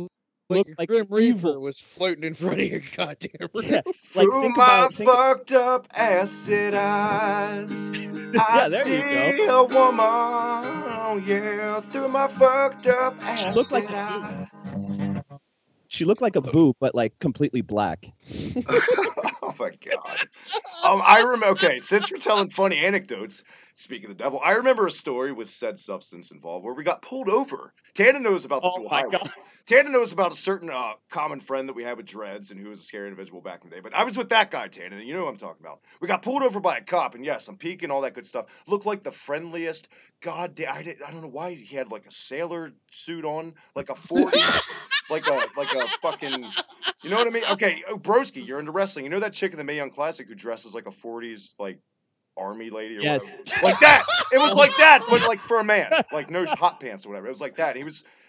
looked like Grim Reaper was floating in front of your goddamn room. Yeah, like through my fucked up acid eyes, I see a woman. Oh yeah, through my fucked up acid eyes. She looked like a boo, but like completely black. Oh my God. I remember. Okay, since you're telling funny anecdotes, speaking of the devil, I remember a story with said substance involved where we got pulled over. Tana knows about the dual highway. God. Tana knows about a certain common friend that we had with dreads and who was a scary individual back in the day. But I was with that guy, Tana, and you know what I'm talking about. We got pulled over by a cop, and yes, I'm peeking, all that good stuff. Looked like the friendliest. Goddamn, I don't know why he had like a sailor suit on, like a 40s, like a fucking. You know what I mean? Okay, Broski, you're into wrestling. You know that chick in the Mae Young Classic who dresses like a 40s like army lady or whatever? Like that. It was like that, but like for a man, like no hot pants or whatever. It was like that.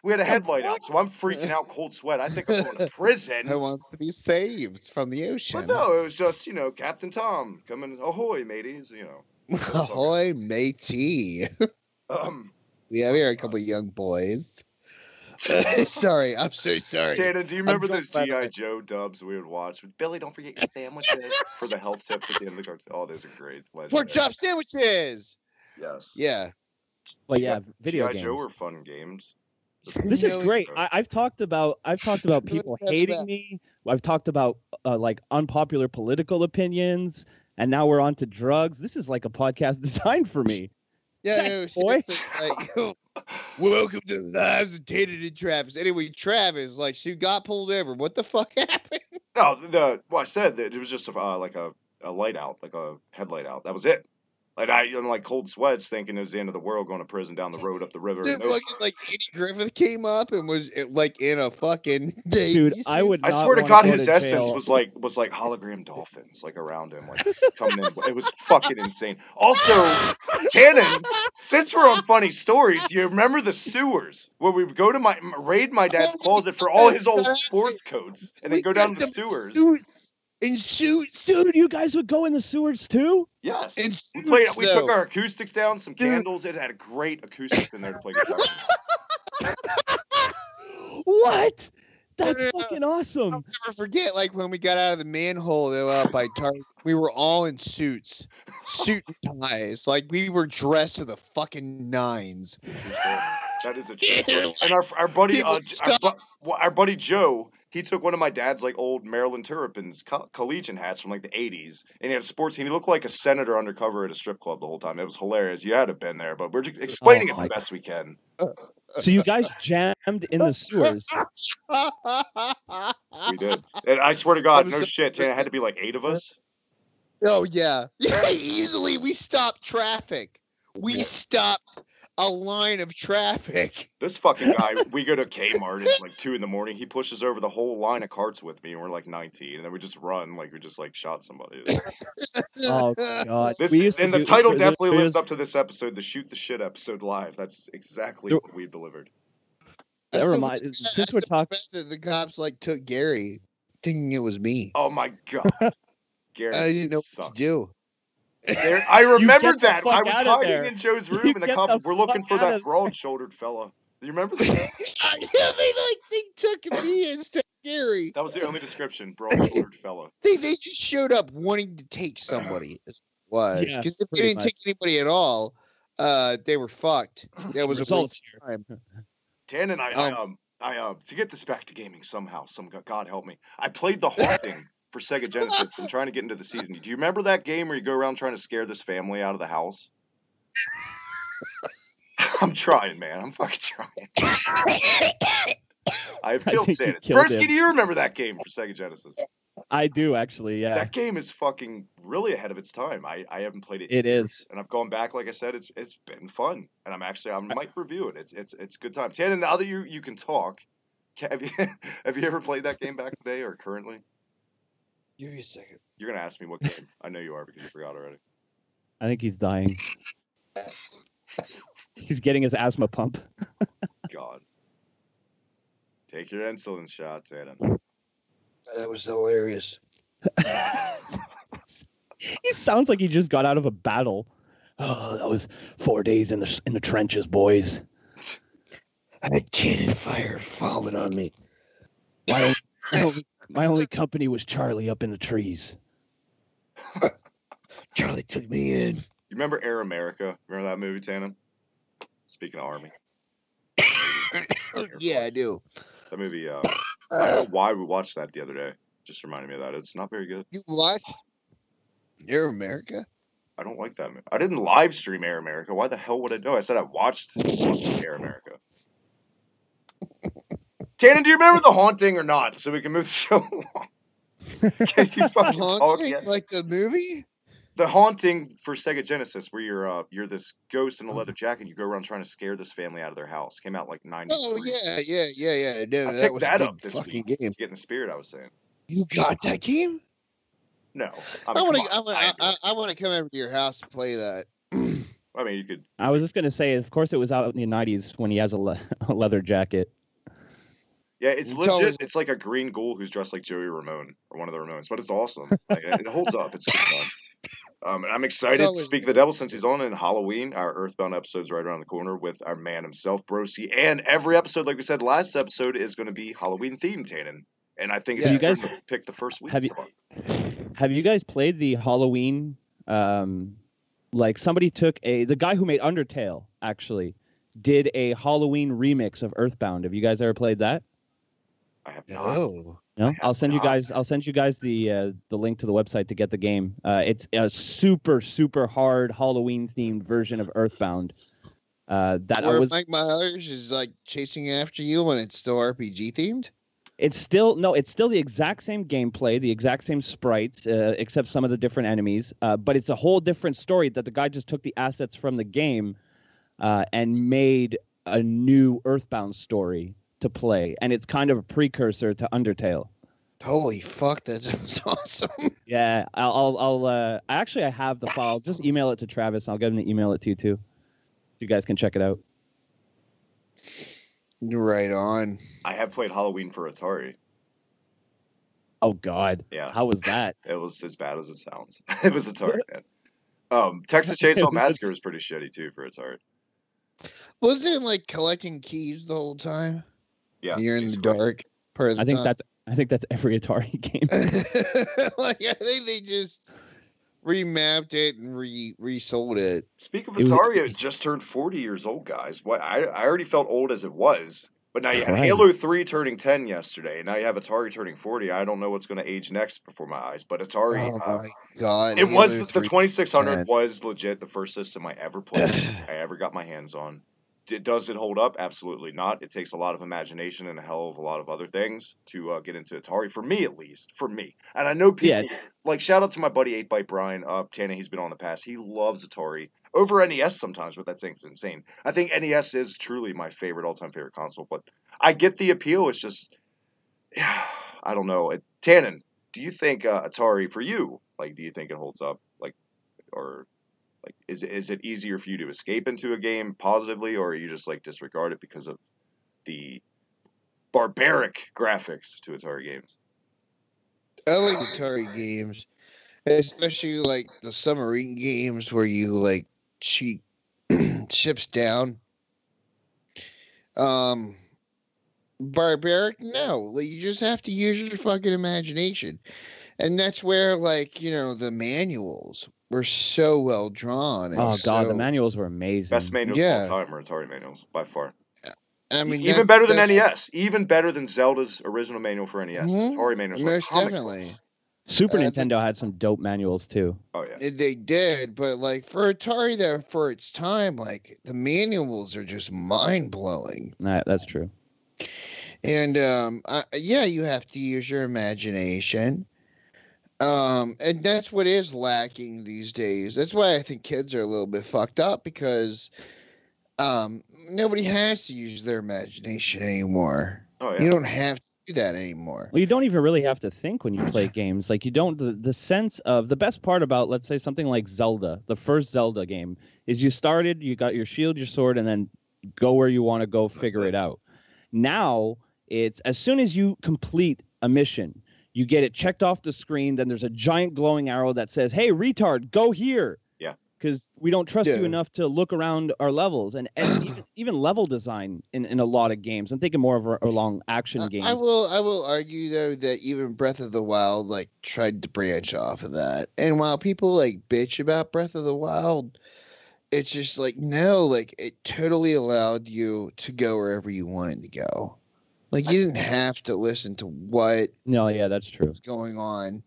We had a headlight out, so I'm freaking out, cold sweat. I think I'm going to prison. Who wants to be saved from the ocean? But no, it was just Captain Tom coming. Ahoy, mateys! Ahoy, matey. We are a couple of young boys. Sorry, I'm so sorry. Tana, do you remember those G.I. Joe dubs we would watch? Billy, don't forget your sandwiches for the health tips at the end of the cartoon. Oh, those are great. Pork chop sandwiches! Yes. Yeah. Well, yeah, video games. G.I. Joe were fun games. This is great. I've talked about people hating me. I've talked about like unpopular political opinions, and now we're on to drugs. This is like a podcast designed for me. Yeah, welcome to the lives of Tana and Travis. Anyway, Travis, like, she got pulled over. What the fuck happened? No, I said that it was just like a light out, like a headlight out. That was it. Like I'm like cold sweats, thinking it was the end of the world, going to prison down the road up the river. Like Andy Griffith came up and was like in a fucking day. Dude, I swear to God, his essence was like hologram dolphins like around him, like coming in. It was fucking insane. Also, Tannen, since we're on funny stories, you remember the sewers where we would go to raid my dad's closet for all his old sports coats, and then go down to the sewers. In suits, dude, you guys would go in the sewers too? Yes. We took our acoustics down, some candles. It had a great acoustics in there to play guitar. What? That's fucking awesome. I'll never forget, like when we got out of the manhole by Target, we were all in suit and ties. Like we were dressed to the fucking nines. That is a true story. And our buddy, our buddy Joe. He took one of my dad's like old Maryland Terrapins collegiate hats from like the 80s, and he had a sports team. He looked like a senator undercover at a strip club the whole time. It was hilarious. You had to have been there, but we're just explaining it the best we can. So you guys jammed in the sewers. We did. And I swear to God, no shit, it had to be like 8 of us. Oh, yeah. Yeah, easily. We stopped traffic. We stopped a line of traffic. This fucking guy, we go to Kmart, it's like 2 a.m. He pushes over the whole line of carts with me, and we're like 19, and then we just run like we just like shot somebody. Oh God! The title definitely lives up to this episode, the Shoot the Shit episode live. That's exactly what we delivered. Never mind. Since we're talking, the cops like took Gary, thinking it was me. Oh my God, Gary! I didn't know what to do. I remember that. I was hiding in Joe's room, and the cops were looking for that broad-shouldered fella. Do you remember that? Yeah, they took me instead of Gary. That was the only description, broad-shouldered fella. They just showed up wanting to take somebody. Because if they didn't take anybody at all, they were fucked. That was a waste of time. Dan and I to get this back to gaming somehow, God help me. I played The Haunting for Sega Genesis. I'm trying to get into the season. Do you remember that game where you go around trying to scare this family out of the house? I'm trying, man. I'm fucking trying. I've killed Santa. Persky, do you remember that game for Sega Genesis? I do, actually, yeah. That game is fucking really ahead of its time. I haven't played it. It is. And I've gone back, like I said, it's been fun, and I might review it. It's a good time. Tannen, now that you can talk, have you have you ever played that game back today or currently? Give me a second. You're gonna ask me what game. I know you are because you forgot already. I think he's dying. He's getting his asthma pump. God. Take your insulin shot, Tannen. That was hilarious. He sounds like he just got out of a battle. Oh, that was 4 days in the trenches, boys. I had cannon fire falling on me. My only company was Charlie up in the trees. Charlie took me in. You remember Air America? Remember that movie, Tannen? Speaking of Army. Yeah, I do. That movie, I don't know why we watched that the other day. Just reminded me of that. It's not very good. You watched Air America? I don't like that movie. I didn't live stream Air America. Why the hell would I know? I said I watched Air America. Tannen, do you remember The Haunting or not? So we can move the show along. Can you fucking talk yet? Like the movie? The Haunting for Sega Genesis, where you're this ghost in a leather jacket and you go around trying to scare this family out of their house. Came out like 93. Oh, yeah. No, I that picked was that a up big this fucking week game. to get in the spirit, I was saying. You got that game? No. I want to come over to your house and play that. I mean, you could. I was just going to say, of course, it was out in the 90s when he has a leather jacket. Yeah, it's legit. It's like a green ghoul who's dressed like Joey Ramone or one of the Ramones, but it's awesome. Like, it holds up. It's good fun. And I'm excited to speak of the devil since he's on in Halloween. Our Earthbound episode's right around the corner with our man himself, Broski. And every episode, like we said last episode, is going to be Halloween themed, Tannen. And I think it's your turn to pick the first week. Have you guys played the Halloween? Like somebody took the guy who made Undertale actually did a Halloween remix of Earthbound. Have you guys ever played that? I have not. No, I'll send you guys the link to the website to get the game. It's a super hard Halloween themed version of Earthbound. Mike Myers is like chasing after you when it's still RPG themed. It's still the exact same gameplay, the exact same sprites, except some of the different enemies. But it's a whole different story that the guy just took the assets from the game and made a new Earthbound story to play, and it's kind of a precursor to Undertale. Holy fuck, that sounds awesome. Yeah, I have the file. Just email it to Travis. I'll get him to email it to you too. You guys can check it out. Right on. I have played Halloween for Atari. Oh God. Yeah. How was that? It was as bad as it sounds. It was Atari, man. Texas Chainsaw Massacre is pretty shitty too for Atari. Wasn't it like collecting keys the whole time? Yeah. You're in the dark part of the time. I think that's every Atari game. Like I think they just remapped it and resold it. Speak of Atari, it just turned 40 years old, guys. What I already felt old as it was, but now you had Halo 3 turning 10 yesterday. Now you have Atari turning 40. I don't know what's going to age next before my eyes, but Atari. Oh my God! It was the 2600 was legit the first system I ever played, I ever got my hands on. Does it hold up? Absolutely not. It takes a lot of imagination and a hell of a lot of other things to get into Atari. For me, at least. For me. And I know people, like, shout out to my buddy 8-Byte Brian. Tana, he's been on the past. He loves Atari. Over NES sometimes, but that thing's insane. I think NES is truly my all-time favorite console. But I get the appeal. It's just, I don't know. Tannen, do you think Atari, for you, like, do you think it holds up? Like, or... Like, is it easier for you to escape into a game positively, or are you just like disregard it because of the barbaric graphics to Atari games? I like Atari games, especially like the submarine games where you like cheat ships down. Barbaric, no. Like, you just have to use your fucking imagination, and that's where the manuals were so well drawn. Oh God, the manuals were amazing. Best manuals of all time are Atari manuals by far. I mean, even better than NES, even better than Zelda's original manual for NES. Atari manuals, most definitely. Super Nintendo had some dope manuals too. Oh yeah, they did. But like for Atari, there for its time, like the manuals are just mind blowing. That's true. And you have to use your imagination. And that's what is lacking these days. That's why I think kids are a little bit fucked up because nobody has to use their imagination anymore. Oh yeah. You don't have to do that anymore. Well, you don't even really have to think when you play games. Like you don't the sense of the best part about, let's say, something like Zelda, the first Zelda game, is you started, you got your shield, your sword, and then go where you want to go, figure it out. Now it's as soon as you complete a mission, you get it checked off the screen. Then there's a giant glowing arrow that says, "Hey, retard, go here." Yeah. Because we don't trust Yeah. you enough to look around our levels, and even level design in a lot of games. I'm thinking more of a long action games. I will argue though that even Breath of the Wild like tried to branch off of that. And while people like bitch about Breath of the Wild, it's just like no, like it totally allowed you to go wherever you wanted to go. Like you didn't have to listen to what No, yeah, that's true. was going on.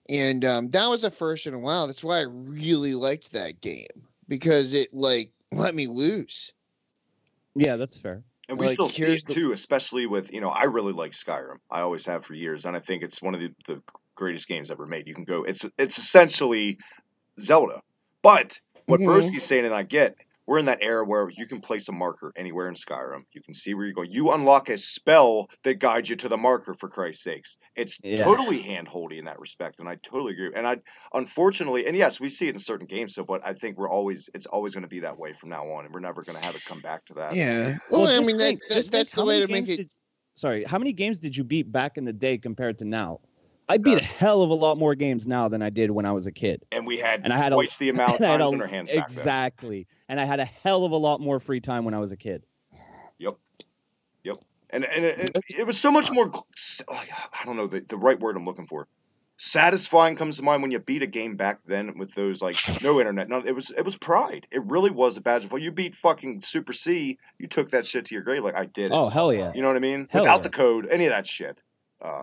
And that was the first in a while. That's why I really liked that game because it like let me loose. Yeah, that's fair. And we Like, still see here's it too, especially with, I really like Skyrim. I always have for years, and I think it's one of the greatest games ever made. You can go, it's essentially Zelda. But what Mhm. Broski's saying, and I get, we're in that era where you can place a marker anywhere in Skyrim. You can see where you're going. You unlock a spell that guides you to the marker, for Christ's sakes. It's Yeah. totally hand-holdy in that respect, and I totally agree. And unfortunately, and yes, we see it in certain games, so, but I think it's always going to be that way from now on, and we're never going to have it come back to that. Yeah. Well, I just mean think, that's the how way many to make games it. sorry, how many games did you beat back in the day compared to now? I beat a hell of a lot more games now than I did when I was a kid. And we had And I had twice the amount of I had times in our hands back then. exactly. And I had a hell of a lot more free time when I was a kid. Yep. And it was so much more, I don't know the right word I'm looking for. Satisfying comes to mind when you beat a game back then with those like no internet. No, it was pride. It really was a badge of. You beat fucking Super C, you took that shit to your grave. Like I did it. Oh, hell yeah. You know what I mean? Hell Without yeah. the code, any of that shit.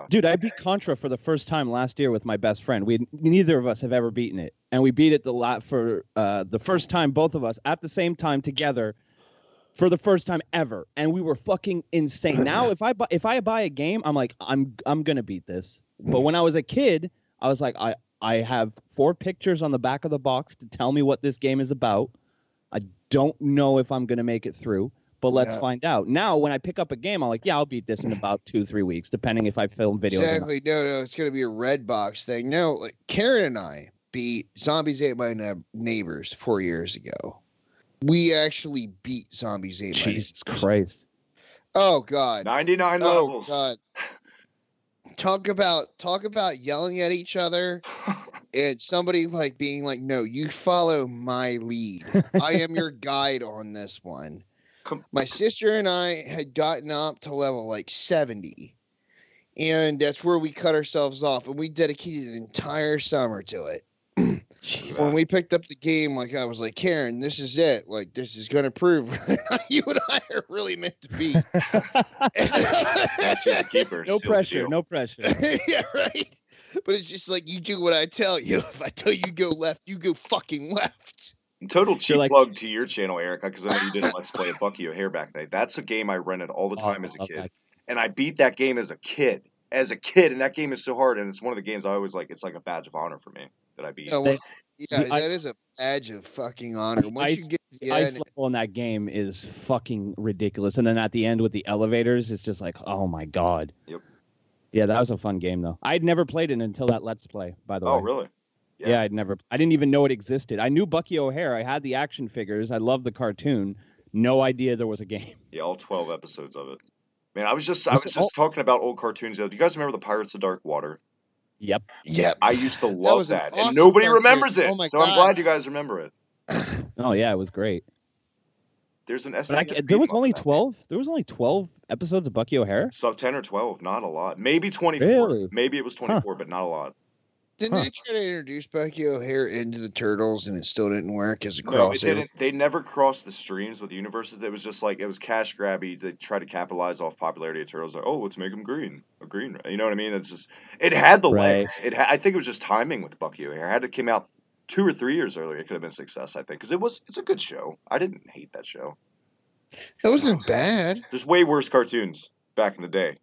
Dude, I beat Contra for the first time last year with my best friend. Neither of us have ever beaten it, and we beat it for the first time, both of us at the same time together, for the first time ever, and we were fucking insane. Now, if I buy a game, I'm like, I'm gonna beat this. But when I was a kid, I was like, I have 4 pictures on the back of the box to tell me what this game is about. I don't know if I'm gonna make it through, but let's find out. Now, when I pick up a game, I'm like, yeah, I'll beat this in about 2-3 weeks, depending if I film videos. Exactly. No, it's gonna be a red box thing. No, like Karen and I beat Zombies Ate My Neighbors 4 years ago. We actually beat Zombies Ate My Neighbors. Jesus Christ. Oh God. 99 levels. God. Talk about yelling at each other and somebody like being like, no, you follow my lead. I am your guide on this one. My sister and I had gotten up to level like 70. And that's where we cut ourselves off. And we dedicated an entire summer to it. When we picked up the game, like I was like, Karen, this is it. Like this is going to prove you and I are really meant to be. That's just a keeper. No pressure. No pressure. Yeah, right. But it's just like you do what I tell you. If I tell you go left, you go fucking left. Total cheap plug to your channel, Erica, because I know you did a Let's Play of Bucky O'Hare back then. That's a game I rented all the time as a kid. And I beat that game as a kid. And that game is so hard, and it's one of the games I always like. It's like a badge of honor for me that I beat. That is a badge of fucking honor. Once you get to the ice end, level in that game is fucking ridiculous. And then at the end with the elevators, it's just like, oh my God. Yep. Yeah, that was a fun game though. I'd never played it until that Let's Play, by the way. Oh, really? Yeah, I didn't even know it existed. I knew Bucky O'Hare. I had the action figures. I loved the cartoon. No idea there was a game. Yeah, all 12 episodes of it. Man, I was just talking about old cartoons. Do you guys remember the Pirates of Dark Water? Yep. I used to love that. Awesome and nobody cartoon. remembers it. Oh my so God. I'm glad you guys remember it. Oh yeah, it was great. There's an there was only 12. There was only 12 episodes of Bucky O'Hare. So 10 or 12, not a lot. Maybe 24. Really? Maybe it was 24, but not a lot. Didn't they try to introduce Bucky O'Hare into the Turtles and it still didn't work as a crossover? No, it didn't. They never crossed the streams with the universes. It was just like, it was cash grabby. They tried to capitalize off popularity of Turtles. Like, oh, let's make them green. A green. You know what I mean? It's just, it had the legs. I think it was just timing with Bucky O'Hare. Had it came out 2 or 3 years earlier, it could have been a success, I think. Because it's a good show. I didn't hate that show. It wasn't bad. There's way worse cartoons back in the day.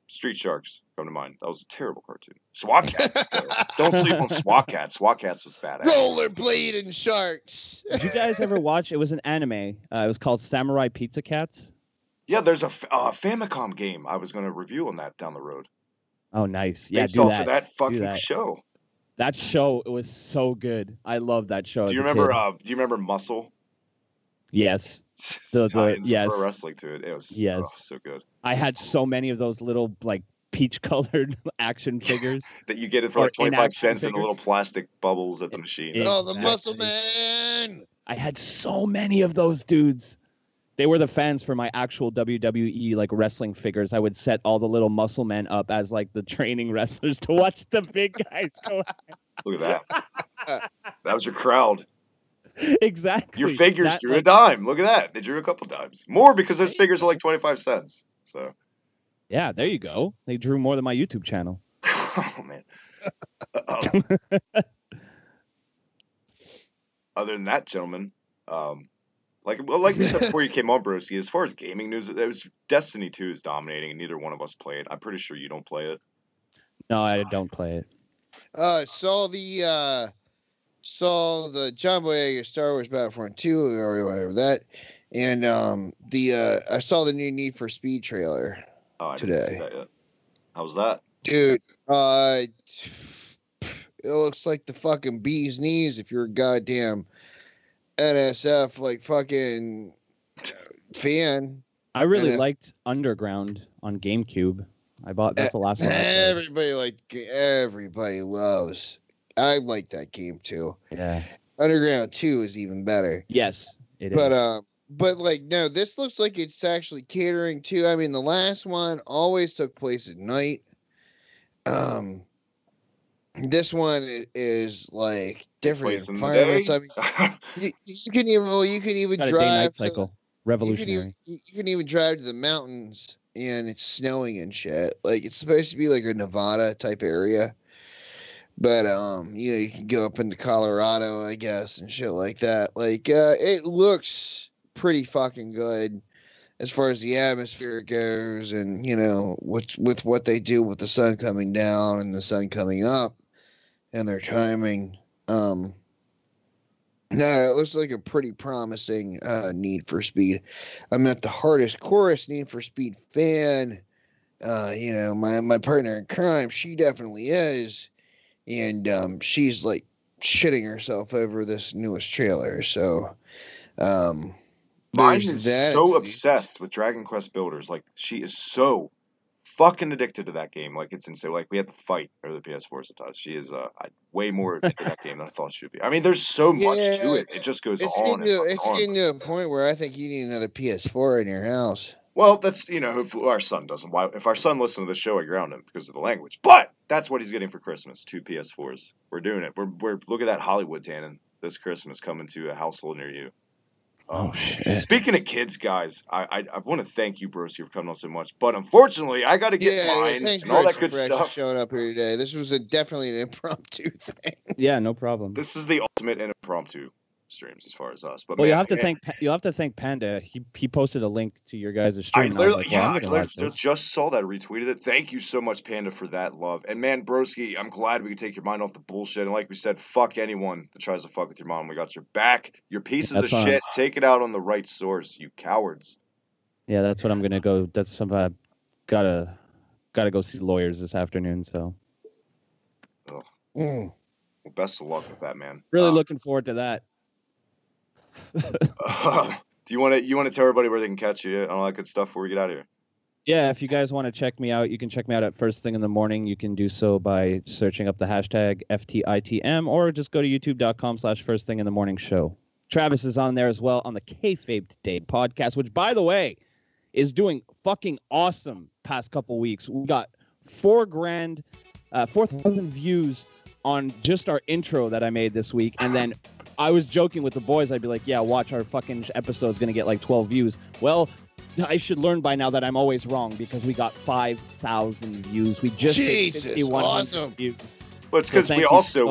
Street Sharks come to mind. That was a terrible cartoon. SWAT Cats. Don't sleep on SWAT Cats. SWAT Cats was badass. Rollerblading sharks. Did you guys ever watch? It was an anime. It was called Samurai Pizza Cats. Yeah, there's a Famicom game I was going to review on that down the road. Oh, nice. Yeah, Based off of that fucking show. That show, it was so good. I love that show. Do you remember Muscle? Yes. Yes. Pro wrestling to it. It was so good. I had so many of those little like peach-colored action figures that you get it for like 25 cents in little plastic bubbles at the machine. The Muscle Man! I had so many of those dudes. They were the fans for my actual WWE like wrestling figures. I would set all the little muscle men up as like the training wrestlers to watch the big guys go. Look at that. That was your crowd. Exactly. Your figures drew a dime. Look at that. They drew a couple dimes. More because those figures are like 25 cents. So. Yeah, there you go. They drew more than my YouTube channel. Oh, man. Other than that, gentlemen, like we said before you came on, Broski, as far as gaming news, it was Destiny 2 is dominating, and neither one of us play it. I'm pretty sure you don't play it. No, I don't play it. Saw the John Boyega Star Wars Battlefront 2 or whatever that, and I saw the new Need for Speed trailer today. Didn't see that yet. How's that, dude? It looks like the fucking bee's knees if you're a goddamn NSF like fucking fan. I really liked Underground on GameCube. That's the last one. Everybody loves. I like that game too. Yeah. Underground 2 is even better. Yes, it is. But like no, this looks like it's actually catering to. I mean, the last one always took place at night. This one is like different environments. I mean, you can even got drive. A day-night cycle. Revolutionary. You can even drive to the mountains, and it's snowing and shit. Like it's supposed to be like a Nevada type area, but you can go up into Colorado, I guess, and shit like that. Like it looks pretty fucking good as far as the atmosphere goes, and with what they do with the sun coming down and the sun coming up. And their timing. No, it looks like a pretty promising Need for Speed. I'm not the hardest Need for Speed fan. My partner in crime, she definitely is. And she's like shitting herself over this newest trailer. So mine is so obsessed with Dragon Quest Builders. Like she is so fucking addicted to that game. Like it's insane. Like we have to fight over the PS4 sometimes. She is way more addicted to that game than I thought she would be. I mean, there's so much to it. It just goes on. It's getting to a point where I think you need another PS4 in your house. Well, that's if our son doesn't. Why? If our son listens to the show, I ground him because of the language. But that's what he's getting for Christmas: 2 PS4s. We're doing it. We're look at that Hollywood Tannen this Christmas coming to a household near you. Oh shit! Speaking of kids, guys, I want to thank you, Bruce, for coming on so much. But unfortunately, I got to get mine and all that good stuff. Showing up here today. This was definitely an impromptu thing. Yeah, no problem. This is the ultimate impromptu streams as far as us. But you'll have to thank Panda. He posted a link to your guys' stream. I just saw that, retweeted it. Thank you so much, Panda, for that love. And man, Broski, I'm glad we could take your mind off the bullshit. And like we said, fuck anyone that tries to fuck with your mom. We got your back. You're pieces of shit. Take it out on the right source, you cowards. Yeah, that's what I'm gonna go. That's something gotta go see lawyers this afternoon. So. Oh. Well, best of luck with that, man. Really looking forward to that. Do you want to tell everybody where they can catch you and all that good stuff before we get out of here? Yeah, if you guys want to check me out, you can check me out at First Thing in the Morning. You can do so by searching up the hashtag FTITM or just go to youtube.com/First Thing in the Morning Show. Travis is on there as well on the Kayfabe Today podcast, which, by the way, is doing fucking awesome past couple weeks. We got 4,000 views on just our intro that I made this week, and then I was joking with the boys. I'd be like, yeah, watch our fucking episode's going to get like 12 views. Well, I should learn by now that I'm always wrong because we got 5,000 views. We just hit 5,100 views. Well, it's because we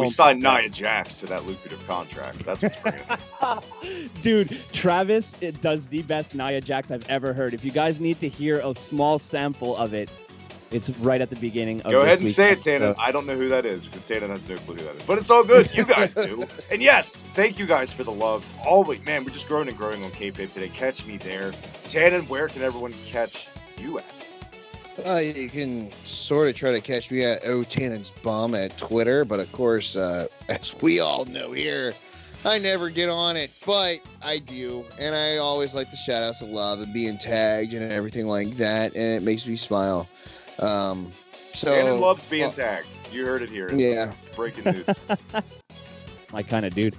signed Nia Jax to that lucrative contract. That's what's bringing it. Dude, Travis, it does the best Nia Jax I've ever heard. If you guys need to hear a small sample of it, It's right at the beginning of Go this ahead and week's say it, episode. Tannen. I don't know who that is because Tannen has no clue who that is. But it's all good. You guys do. And yes, thank you guys for the love. Always, man, we're just growing and growing on K-Pop today. Catch me there. Tannen, where can everyone catch you at? You can sort of try to catch me at Tannen's Bomb at Twitter, but of course, as we all know here, I never get on it, but I do, and I always like the shout-outs of love and being tagged and everything like that, and it makes me smile. Tannen loves being tagged. You heard it here. Yeah. Breaking news. My kind of dude.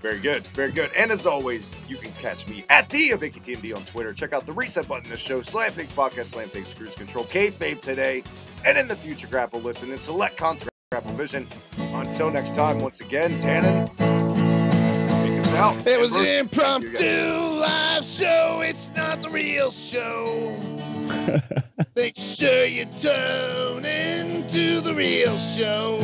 Very good. Very good. And as always, you can catch me at the TMD on Twitter. Check out the reset button in the show, Slam Pigs Podcast, Slam Pigs Cruise Control, Kayfabe today, and in the future, Grapple Listen, and select content Grapple Vision. Until next time, once again, Tannen, take us out. It was an impromptu live show. It's not the real show. Make sure you tune into the real show.